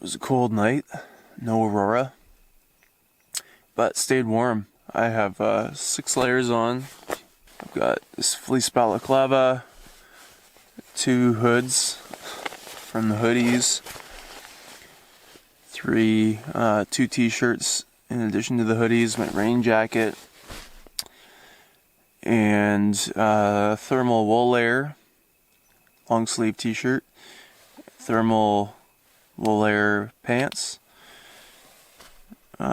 was a cold night, no aurora, but stayed warm. I have 6 layers on. I've got this fleece balaclava, 2 hoods from the hoodies, 2 t-shirts in addition to the hoodies, my rain jacket, and thermal wool layer, long sleeve t-shirt, thermal wool layer pants,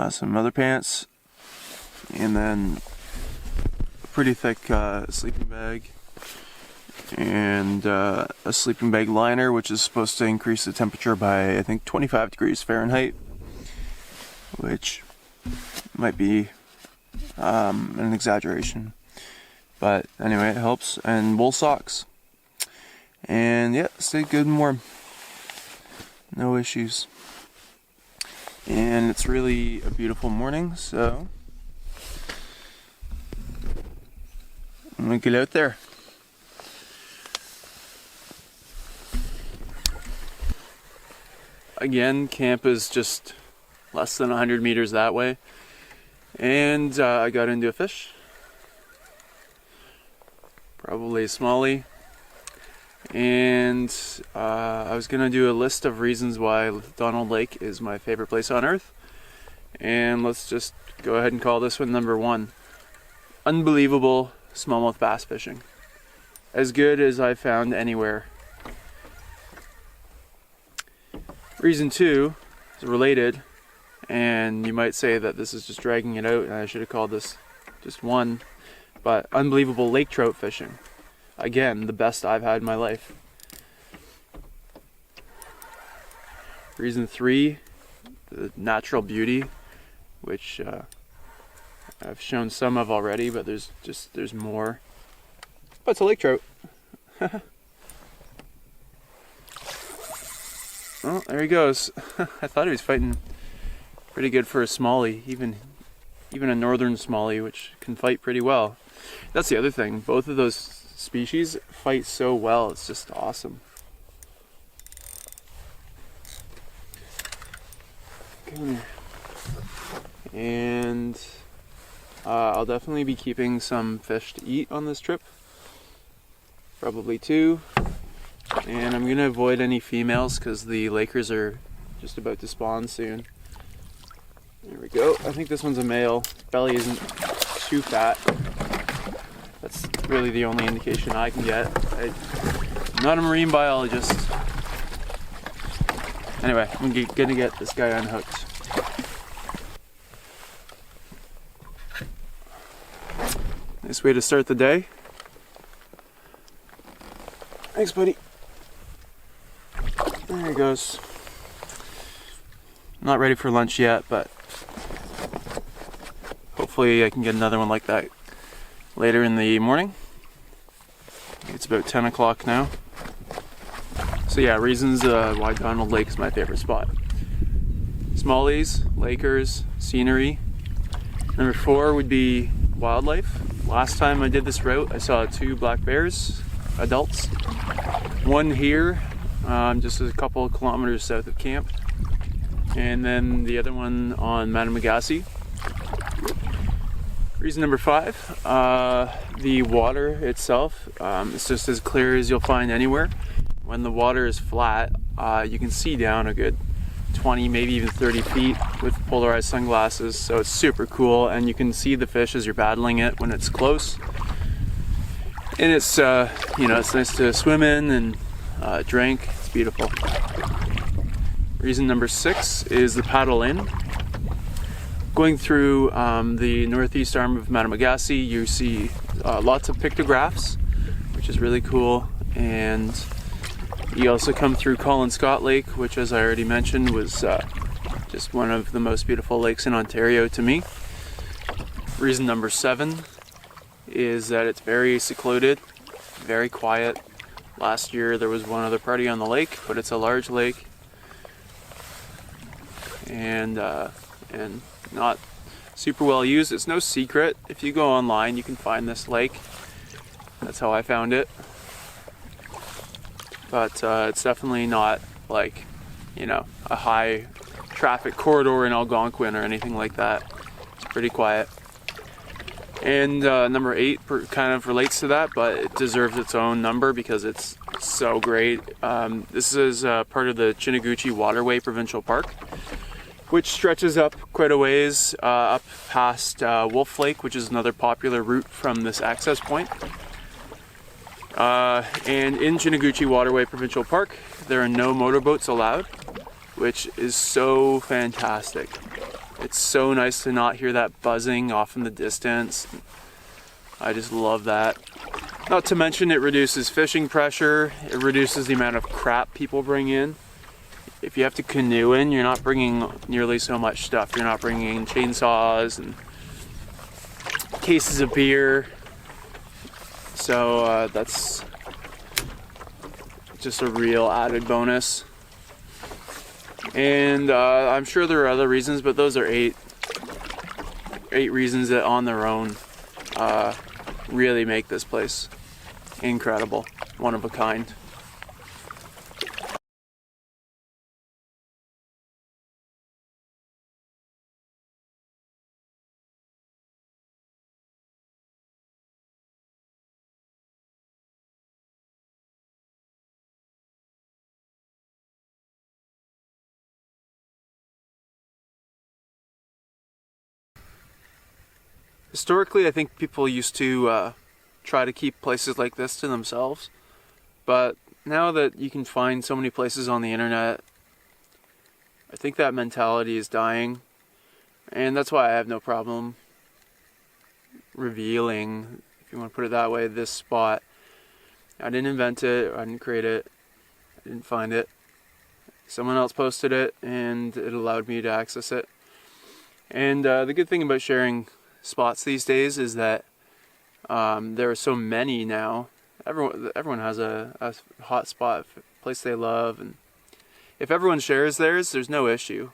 some other pants, and then a pretty thick sleeping bag, and a sleeping bag liner, which is supposed to increase the temperature by, I think, 25 degrees Fahrenheit, which might be an exaggeration, but anyway, it helps. And wool socks, and yeah, stayed good and warm, no issues. And it's really a beautiful morning, so I'm gonna get out there. Again, camp is just less than 100 meters that way, and I got into a fish, probably a smallie, and I was gonna do a list of reasons why Donald Lake is my favorite place on earth, and let's just go ahead and call this one number 1. Unbelievable smallmouth bass fishing, as good as I've found anywhere. Reason 2 is related, and you might say that this is just dragging it out and I should have called this just 1, but unbelievable lake trout fishing. Again, the best I've had in my life. Reason 3, the natural beauty, which I've shown some of already, but there's more. But it's a lake trout. Well, there he goes. I thought he was fighting pretty good for a smallie, even a northern smallie, which can fight pretty well. That's the other thing. Both of those species fight so well. It's just awesome. Come here. And I'll definitely be keeping some fish to eat on this trip. Probably 2. And I'm going to avoid any females because the Lakers are just about to spawn soon. There we go. I think this one's a male. Belly isn't too fat. That's really the only indication I can get. I'm not a marine biologist. Anyway, I'm gonna get this guy unhooked. Nice way to start the day. Thanks, buddy. There he goes. Not ready for lunch yet, but hopefully I can get another one like that later in the morning. It's about 10 o'clock now. So yeah, reasons why Donald Lake is my favorite spot. Smallies, Lakers, scenery. Number 4 would be wildlife. Last time I did this route, I saw 2 black bears, adults. 1 here, just a couple of kilometers south of camp. And then the other one on Temagami. Reason number 5, the water itself. It's just as clear as you'll find anywhere. When the water is flat, you can see down a good 20, maybe even 30 feet with polarized sunglasses, so it's super cool, and you can see the fish as you're battling it when it's close. And it's, it's nice to swim in and drink. It's beautiful. Reason number 6 is the paddle in. Going through the northeast arm of Temagami, you see lots of pictographs, which is really cool, and you also come through Colin Scott Lake, which, as I already mentioned, was just one of the most beautiful lakes in Ontario to me. Reason number 7 is that it's very secluded, very quiet. Last year there was one other party on the lake, but it's a large lake, and not super well used. It's no secret. If you go online, you can find this lake. That's how I found it. But it's definitely not like you know, a high traffic corridor in Algonquin or anything like that. It's pretty quiet. And number 8 kind of relates to that, but it deserves its own number because it's so great. This is part of the Chiniguchi Waterway Provincial Park, which stretches up quite a ways up past Wolf Lake, which is another popular route from this access point. And in Chiniguchi Waterway Provincial Park, there are no motorboats allowed, which is so fantastic. It's so nice to not hear that buzzing off in the distance. I just love that. Not to mention it reduces fishing pressure, it reduces the amount of crap people bring in. If you have to canoe in, you're not bringing nearly so much stuff. You're not bringing chainsaws and cases of beer. So that's just a real added bonus. And I'm sure there are other reasons, but those are eight reasons that on their own really make this place incredible, one of a kind. Historically, I think people used to try to keep places like this to themselves, but now that you can find so many places on the internet, I think that mentality is dying, and that's why I have no problem revealing, if you want to put it that way, this spot. I didn't invent it, I didn't create it, I didn't find it. Someone else posted it, and it allowed me to access it. And the good thing about sharing spots these days is that there are so many now. Everyone has a hot spot, a place they love, and if everyone shares theirs, there's no issue.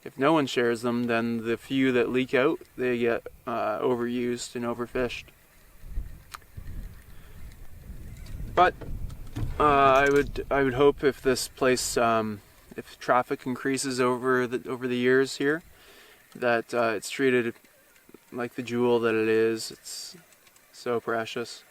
If no one shares them, then the few that leak out, they get overused and overfished. But I would hope if this place, if traffic increases over the years here, that it's treated like the jewel that it is. It's so precious.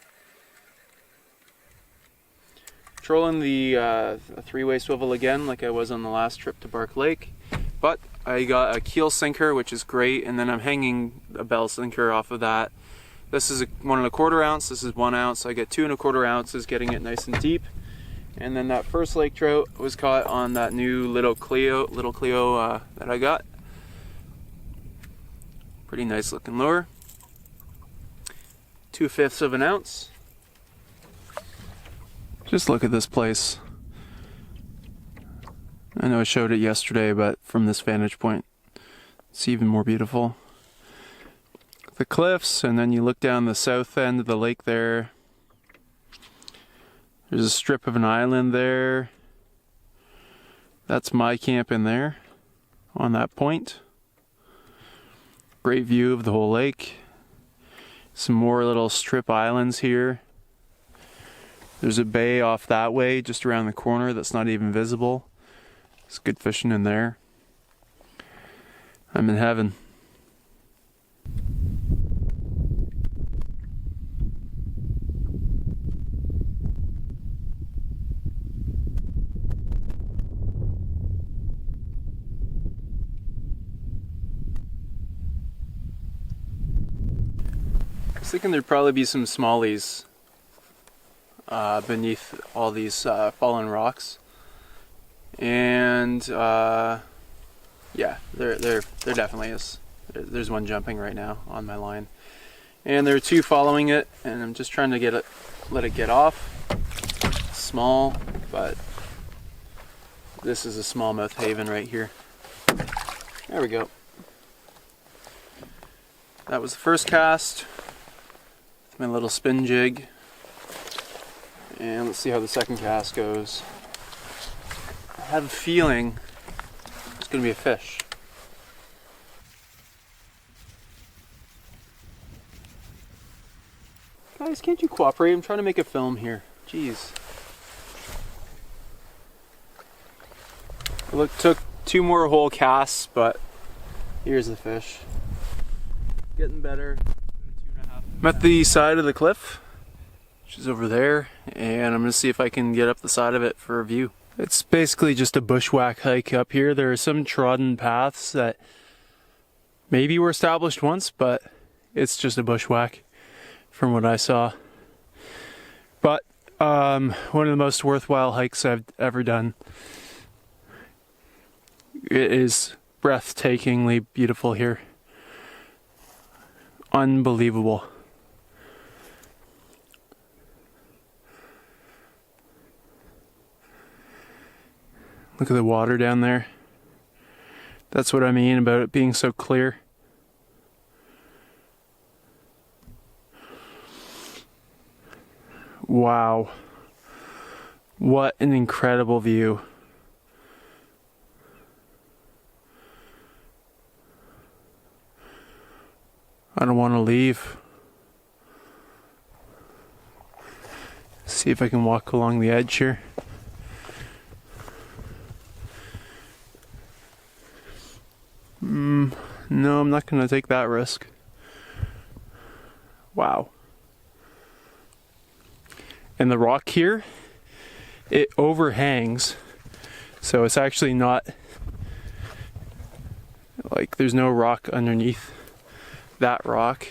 Trolling the three-way swivel again, like I was on the last trip to Bark Lake, but I got a keel sinker, which is great, and then I'm hanging a bell sinker off of that. This is 1¼ ounce. This is 1 ounce. I get 2¼ ounces, getting it nice and deep. And then that first lake trout was caught on that new little Clio that I got. Pretty nice looking lure. 2/5 of an ounce. Just look at this place. I know I showed it yesterday, but from this vantage point, it's even more beautiful. The cliffs, and then you look down the south end of the lake there. There's a strip of an island there. That's my camp in there, on that point. Great view of the whole lake. Some more little strip islands here. There's a bay off that way, just around the corner, that's not even visible. It's good fishing in there. I'm in heaven. I was thinking there'd probably be some smallies beneath all these fallen rocks, and yeah, there definitely is. There's one jumping right now on my line, and there are two following it, and I'm just trying to let it get off. It's small, but this is a smallmouth haven right here. There we go. That was the first cast. My little spin jig, and let's see how the second cast goes. I have a feeling it's going to be a fish. Guys, can't you cooperate? I'm trying to make a film here. Jeez. Look, took 2 more whole casts, but here's the fish. Getting better. I'm at the side of the cliff, which is over there, and I'm gonna see if I can get up the side of it for a view. It's basically just a bushwhack hike up here. There are some trodden paths that maybe were established once, but it's just a bushwhack from what I saw. But one of the most worthwhile hikes I've ever done. It is breathtakingly beautiful here. Unbelievable. Look at the water down there. That's what I mean about it being so clear. Wow. What an incredible view. I don't want to leave. See if I can walk along the edge here. No, I'm not going to take that risk. Wow. And the rock here, it overhangs. So it's actually not like there's no rock underneath that rock.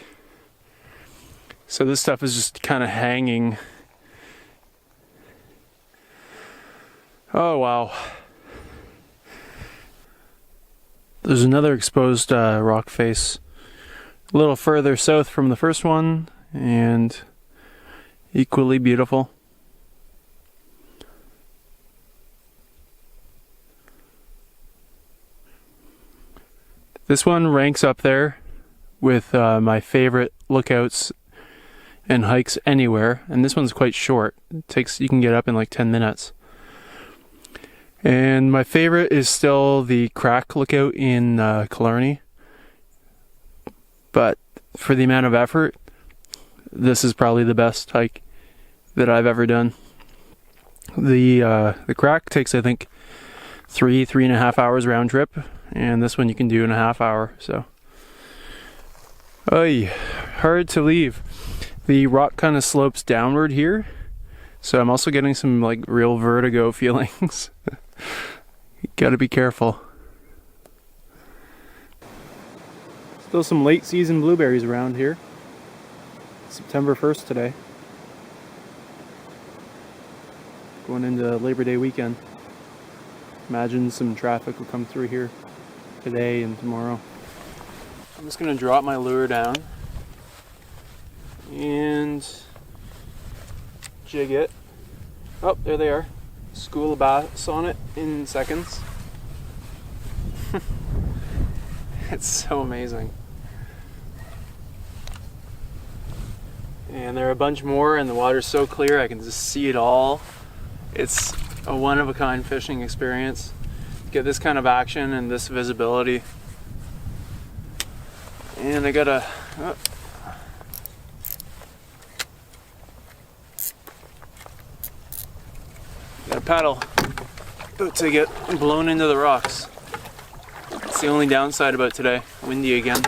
So this stuff is just kind of hanging. Oh wow. There's another exposed rock face a little further south from the first one, and equally beautiful. This one ranks up there with my favorite lookouts and hikes anywhere, and this one's quite short. You can get up in like 10 minutes. And my favorite is still the Crack lookout in Killarney. But for the amount of effort, this is probably the best hike that I've ever done. The Crack takes, I think, 3.5 hours round trip, and this one you can do in a half hour. So, hard to leave. The rock kind of slopes downward here, so I'm also getting some like real vertigo feelings. You gotta be careful. Still some late season blueberries around here. September 1st today. Going into Labor Day weekend. Imagine some traffic will come through here today and tomorrow. I'm just gonna drop my lure down and jig it. Oh, there they are. School of bass on it in seconds. It's so amazing. And there are a bunch more, and the water's so clear I can just see it all. It's a one-of-a-kind fishing experience. Get this kind of action and this visibility. And I gotta paddle about to get blown into the rocks. It's the only downside about today. Windy again.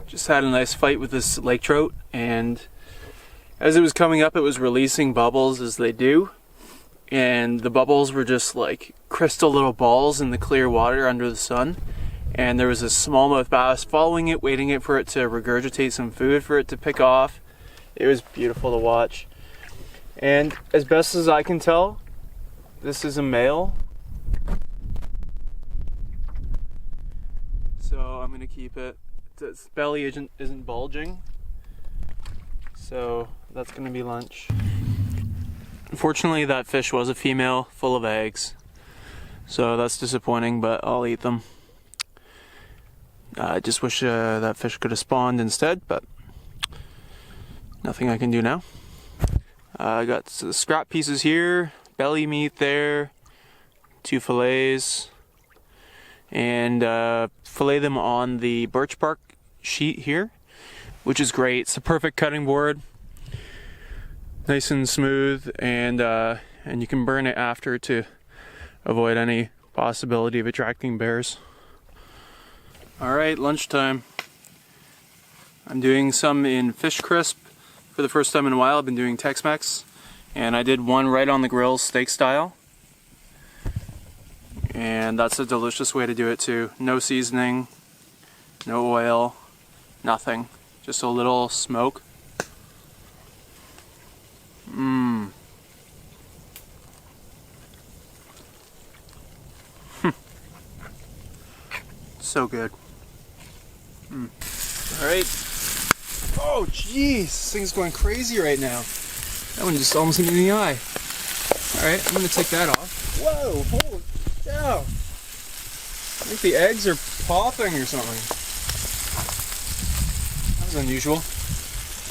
Just had a nice fight with this lake trout, and as it was coming up it was releasing bubbles as they do, and the bubbles were just like crystal little balls in the clear water under the sun, and there was a smallmouth bass following it, waiting for it to regurgitate some food for it to pick off. It was beautiful to watch, and as best as I can tell, this is a male, so I'm gonna keep it. Its belly isn't bulging, so that's gonna be lunch. Unfortunately, that fish was a female full of eggs, so that's disappointing, but I'll eat them. I just wish that fish could have spawned instead, but nothing I can do now. I got the scrap pieces here, belly meat there, 2 fillets, and fillet them on the birch bark sheet here, which is great. It's the perfect cutting board, nice and smooth, and you can burn it after to avoid any possibility of attracting bears. All right, lunchtime. I'm doing some in fish crisp for the first time in a while. I've been doing Tex-Mex, and I did one right on the grill, steak style. And that's a delicious way to do it too. No seasoning, no oil, nothing. Just a little smoke. Mmm. So good. Alright. Oh jeez, this thing's going crazy right now. That one just almost hit me in the eye. Alright, I'm gonna take that off. Whoa, holy cow. I think the eggs are popping or something. That was unusual.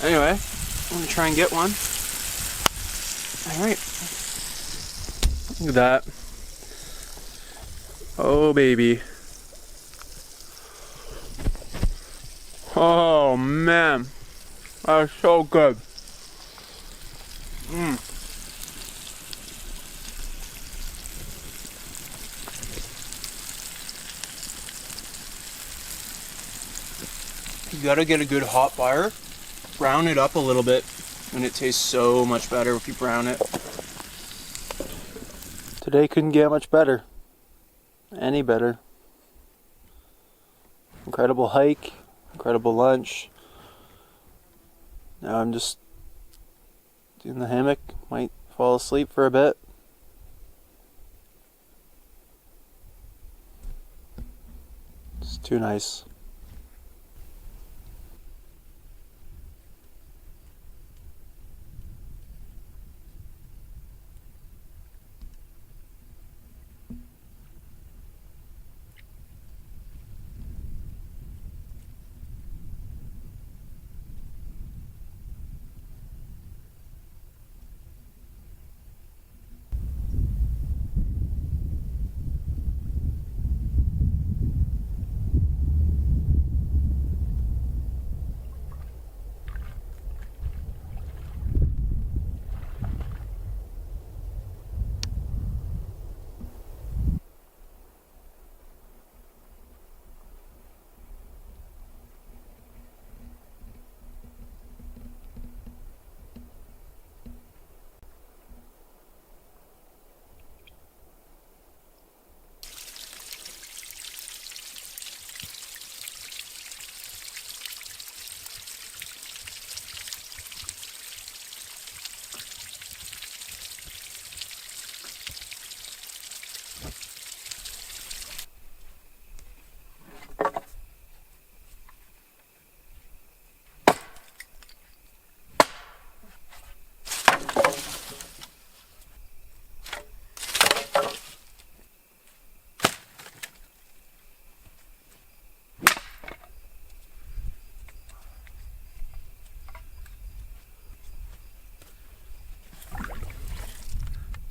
Anyway, I'm gonna try and get one. Alright. Look at that. Oh baby. Oh man, that's so good. You gotta get a good hot fire, brown it up a little bit, and it tastes so much better if you brown it. Today couldn't get much better. Any better. Incredible hike. Incredible lunch. Now I'm just in the hammock, might fall asleep for a bit. It's too nice.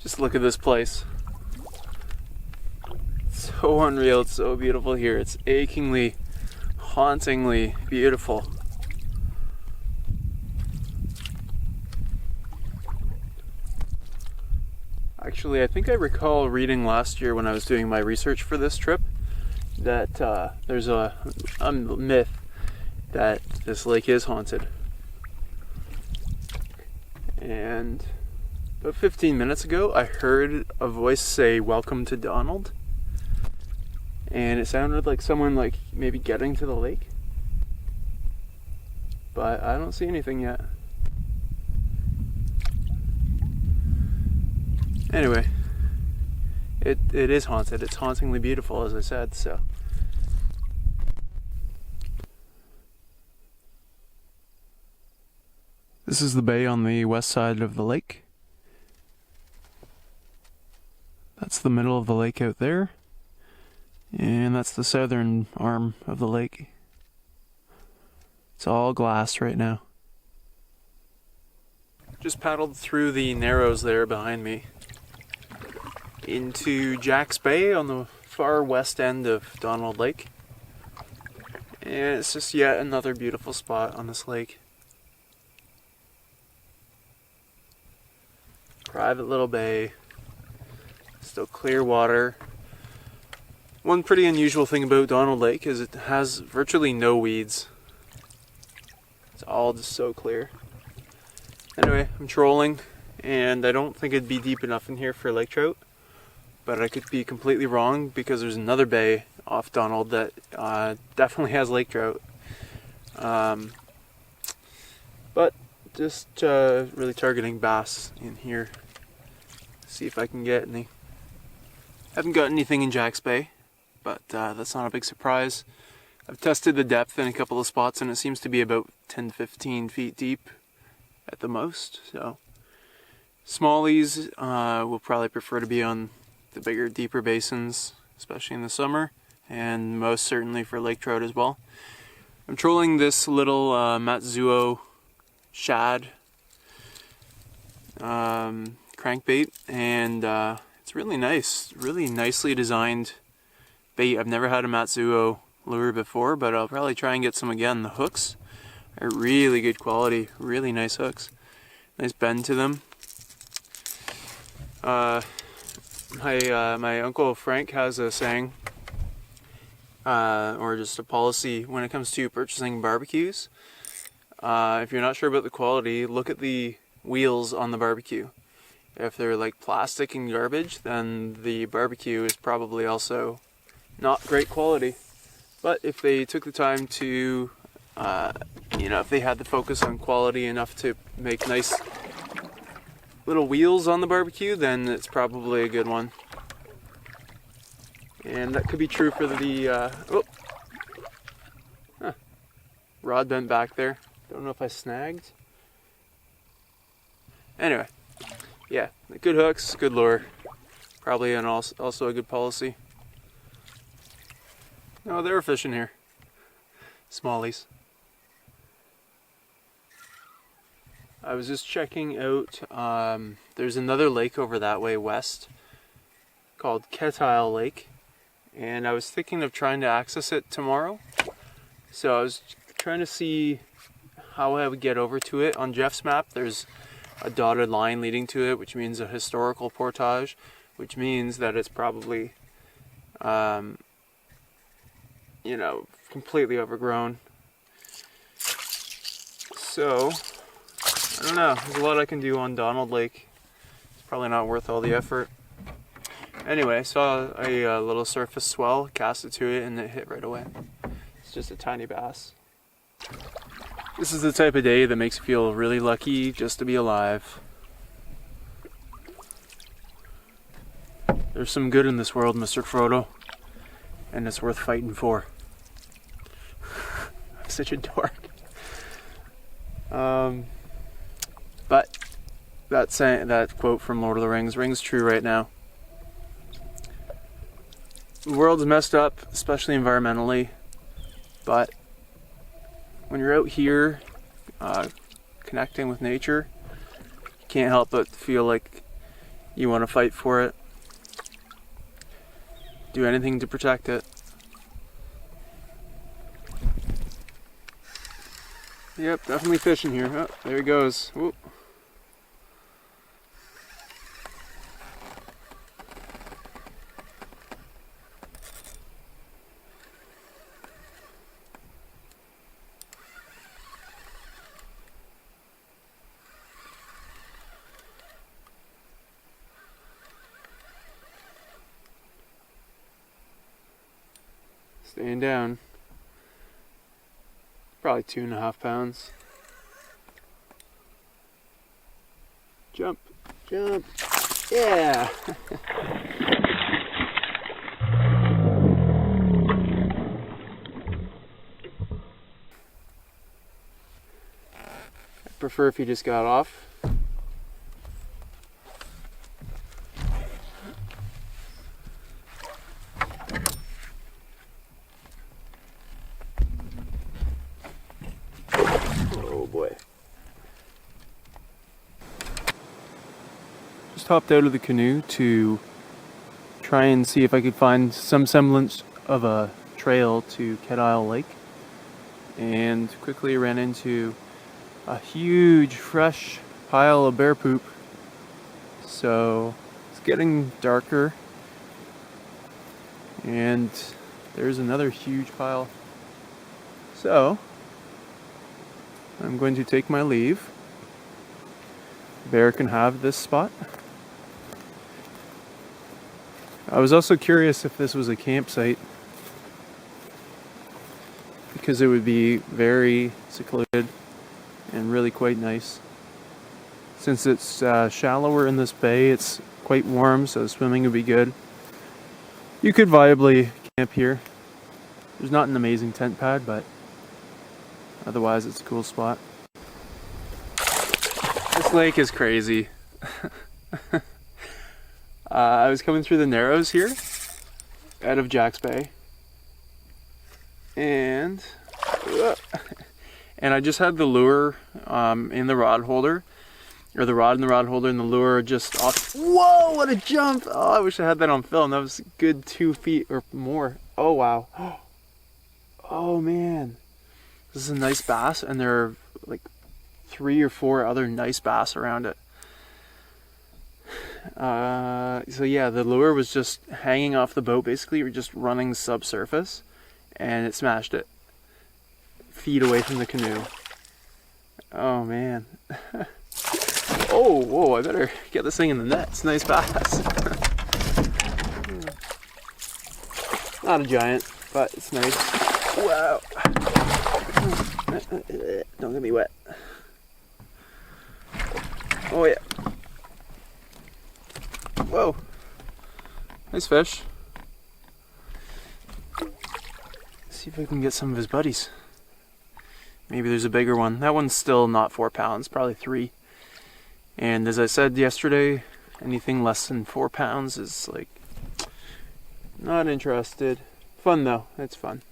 Just look at this place. It's so unreal, it's so beautiful here. It's achingly, hauntingly beautiful. Actually, I think I recall reading last year when I was doing my research for this trip that there's a myth that this lake is haunted. And about 15 minutes ago, I heard a voice say, "Welcome to Donald." And it sounded like someone maybe getting to the lake. But I don't see anything yet. Anyway, it is haunted. It's hauntingly beautiful, as I said, so. This is the bay on the west side of the lake. That's the middle of the lake out there. And that's the southern arm of the lake. It's all glass right now. Just paddled through the narrows there behind me into Jack's Bay on the far west end of Donald Lake. And it's just yet another beautiful spot on this lake. Private little bay, still clear water. One pretty unusual thing about Donald Lake is it has virtually no weeds. It's all just so clear. Anyway, I'm trolling, and I don't think it'd be deep enough in here for lake trout, but I could be completely wrong because there's another bay off Donald that definitely has lake trout. But just really targeting bass in here. See if I can get any. Haven't got anything in Jack's Bay, but that's not a big surprise. I've tested the depth in a couple of spots and it seems to be about 10 to 15 feet deep at the most. So smallies will probably prefer to be on the bigger, deeper basins, especially in the summer, and most certainly for lake trout as well. I'm trolling this little Matsuo shad crankbait, and it's really nice, really nicely designed bait. I've never had a Matsuo lure before, but I'll probably try and get some again. The hooks are really good quality, really nice hooks. Nice bend to them. My Uncle Frank has a saying, or just a policy when it comes to purchasing barbecues. If you're not sure about the quality, look at the wheels on the barbecue. If they're like plastic and garbage, then the barbecue is probably also not great quality. But if they took the time to, if they had the focus on quality enough to make nice little wheels on the barbecue, then it's probably a good one. And that could be true for the, rod bent back there. Don't know if I snagged. Anyway, yeah, good hooks, good lure. Probably also a good policy. Oh, they were fishing here. Smallies. I was just checking out, there's another lake over that way west called Ketile Lake, and I was thinking of trying to access it tomorrow. So I was trying to see how I would get over to it. On Jeff's map there's a dotted line leading to it, which means a historical portage, which means that it's probably completely overgrown. So I don't know, there's a lot I can do on Donald Lake. It's probably not worth all the effort. Anyway, I saw a little surface swell, cast it to it, and it hit right away. It's just a tiny bass. This is the type of day that makes you feel really lucky just to be alive. There's some good in this world, Mr. Frodo, and it's worth fighting for. I'm such a dork. But that quote from Lord of the Rings rings true right now. The world's messed up, especially environmentally, but when you're out here connecting with nature, you can't help but feel like you want to fight for it. Do anything to protect it. Yep, definitely fishing here. Oh, there he goes. Whoop. Staying down. Probably 2.5 pounds. Jump, jump, yeah! I prefer if he just got off. Oh boy. just hopped out of the canoe to try and see if I could find some semblance of a trail to Ket Isle Lake, and quickly ran into a huge fresh pile of bear poop. So it's getting darker, and there's another huge pile. So I'm going to take my leave. Bear can have this spot. I was also curious if this was a campsite, because it would be very secluded and really quite nice. Since it's shallower in this bay, it's quite warm, so swimming would be good. You could viably camp here. There's not an amazing tent pad, but otherwise it's a cool spot. This lake is crazy. I was coming through the Narrows here, out of Jack's Bay, and I just had the lure in the rod holder, or the rod in the rod holder, and the lure just off. Whoa, what a jump! Oh, I wish I had that on film. That was a good 2 feet or more. Oh, wow. Oh, man. This is a nice bass, and there are like 3 or 4 other nice bass around it. So yeah, the lure was just hanging off the boat. Basically, we're just running subsurface, and it smashed it feet away from the canoe. Oh man. Oh, whoa, I better get this thing in the net. It's a nice bass. Not a giant, but it's nice. Wow. Don't get me wet. Oh yeah. Whoa. Nice fish. Let's see if I can get some of his buddies. Maybe there's a bigger one. That one's still not 4 pounds, probably 3. And as I said yesterday, anything less than 4 pounds is like, not interested. Fun though, it's fun.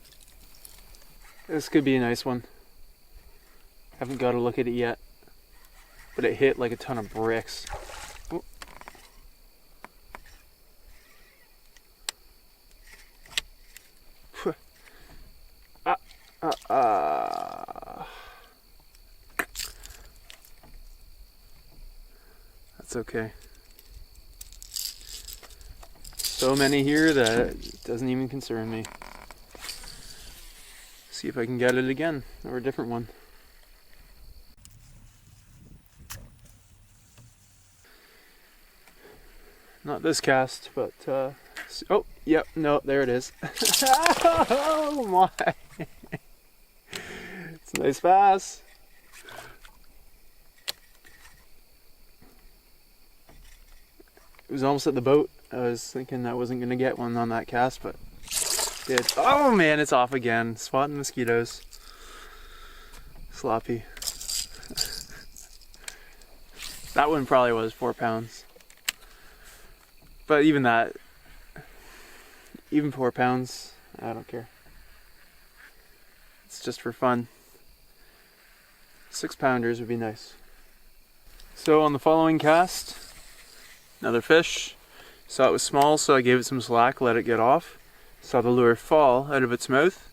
This could be a nice one. Haven't got to look at it yet, but it hit like a ton of bricks. Oh. That's okay. So many here that it doesn't even concern me. See if I can get it again, or a different one. Not this cast, but oh, yep, no, there it is. Oh my! It's a nice bass. It was almost at the boat. I was thinking I wasn't gonna get one on that cast, but did. Oh man, it's off again. Spotting mosquitoes. Sloppy. That one probably was 4 pounds. But even that, even 4 pounds, I don't care. It's just for fun. 6-pounders would be nice. So on the following cast, another fish. Saw it was small, so I gave it some slack, let it get off. Saw the lure fall out of its mouth.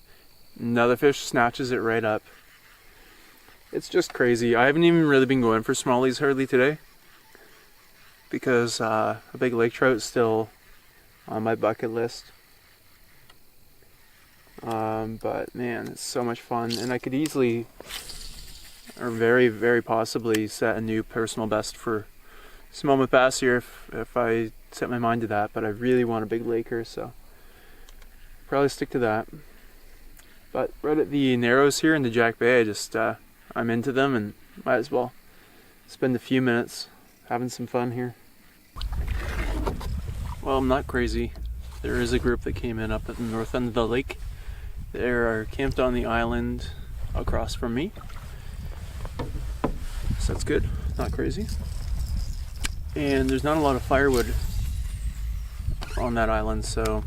Another fish snatches it right up. It's just crazy. I haven't even really been going for smallies hardly today, because a big lake trout is still on my bucket list. But man, it's so much fun, and I could easily, or very, very possibly, set a new personal best for smallmouth bass here if I set my mind to that. But I really want a big laker, so probably stick to that. But right at the Narrows here in the Jack Bay, I just I'm into them, and might as well spend a few minutes having some fun here. Well, I'm not crazy. There is a group that came in up at the north end of the lake. They are camped on the island across from me, so that's good. Not crazy. And there's not a lot of firewood on that island, so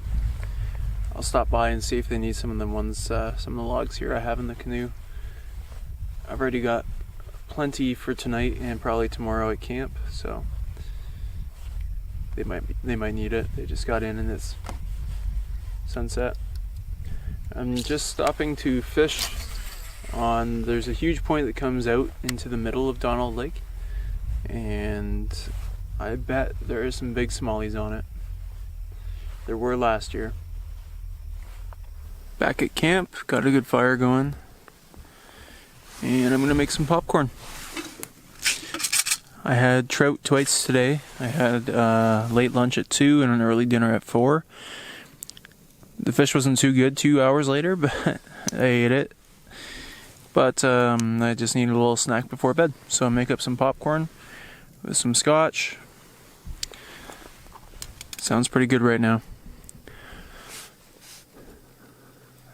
I'll stop by and see if they need some of the ones, some of the logs here I have in the canoe. I've already got plenty for tonight and probably tomorrow at camp, so they might need it. They just got in this sunset. I'm just stopping to fish on, there's a huge point that comes out into the middle of Donald Lake, and I bet there is some big smallies on it. There were last year. Back at camp, got a good fire going, and I'm gonna make some popcorn. I had trout twice today. I had late lunch at 2 and an early dinner at 4. The fish wasn't too good 2 hours later, but I ate it. But I just needed a little snack before bed, so I'll make up some popcorn with some scotch. Sounds pretty good right now.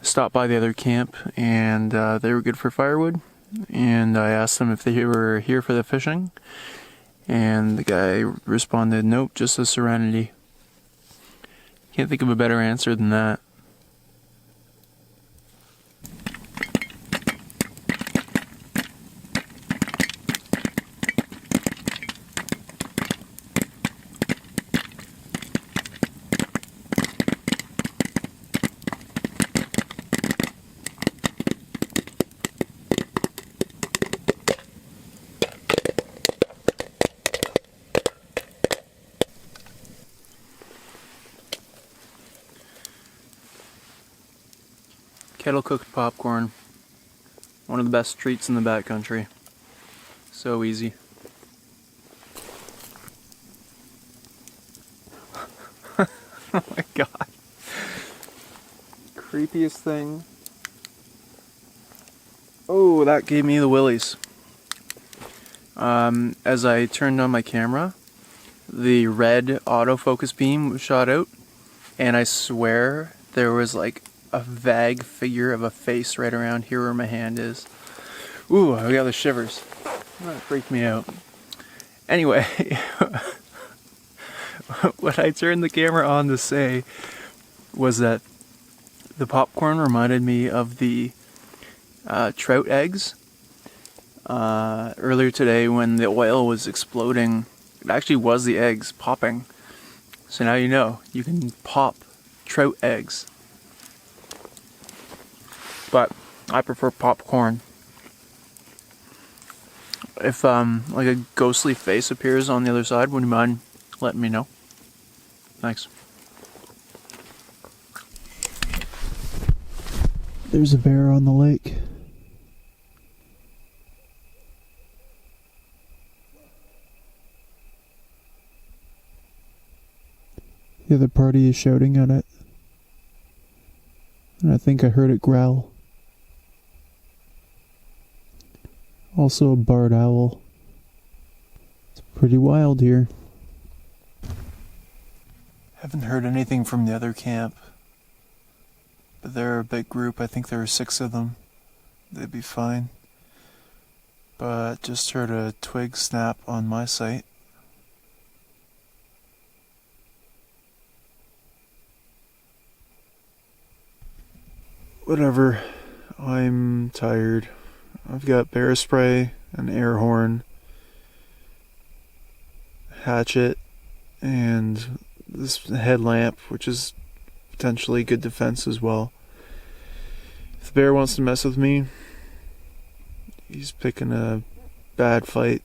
Stopped by the other camp, and they were good for firewood, and I asked them if they were here for the fishing, and the guy responded, nope, just the Serenity. Can't think of a better answer than that. Kettle cooked popcorn, one of the best treats in the backcountry. So easy. Oh my god. Creepiest thing. Oh, that gave me the willies. As I turned on my camera, the red autofocus beam was shot out, and I swear there was like a vague figure of a face right around here where my hand is. Ooh, I got the shivers. That freaked me out. Anyway, what I turned the camera on to say was that the popcorn reminded me of the trout eggs. Earlier today when the oil was exploding, it actually was the eggs popping. So now you know, you can pop trout eggs. But I prefer popcorn. If like a ghostly face appears on the other side, would you mind letting me know? Thanks. There's a bear on the lake. The other party is shouting at it, and I think I heard it growl. Also a barred owl. It's pretty wild here. Haven't heard anything from the other camp, but they're a big group. I think there were 6 of them. They'd be fine. But just heard a twig snap on my site. Whatever. I'm tired. I've got bear spray, an air horn, hatchet, and this headlamp, which is potentially good defense as well. If the bear wants to mess with me, he's picking a bad fight.